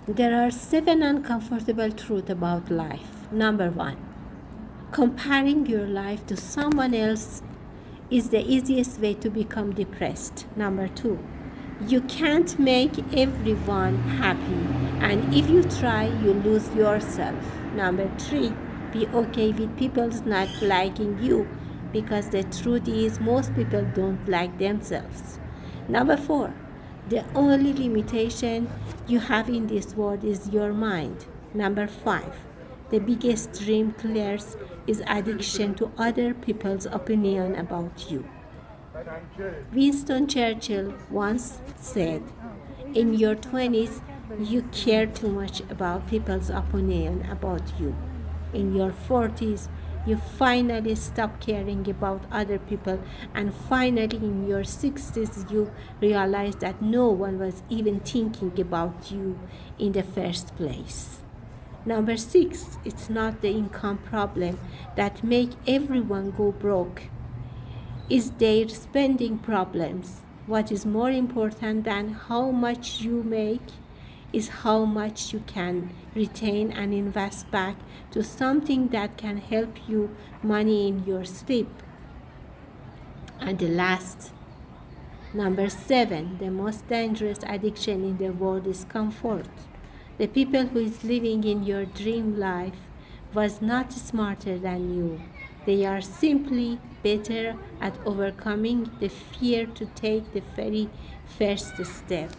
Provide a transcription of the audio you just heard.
There are 7 uncomfortable truths about life. Number 1, comparing your life to someone else is the easiest way to become depressed. Number 2, you can't make everyone happy, and if you try, you lose yourself. Number 3, be okay with people not liking you, because the truth is most people don't like themselves. Number 4, the only limitation you have in this world is your mind. Number 5, the biggest dream killers is addiction to other people's opinion about you. Winston Churchill once said, in your 20s, you care too much about people's opinion about you. In your 40s, you finally stop caring about other people, and finally in your 60s, you realize that no one was even thinking about you in the first place. Number 6, it's not the income problem that make everyone go broke. Is their spending problems. What is more important than how much you make is how much you can retain and invest back to something that can help you money in your sleep. And the last, number 7, the most dangerous addiction in the world is comfort. The people who is living in your dream life was not smarter than you. They are simply better at overcoming the fear to take the very first step.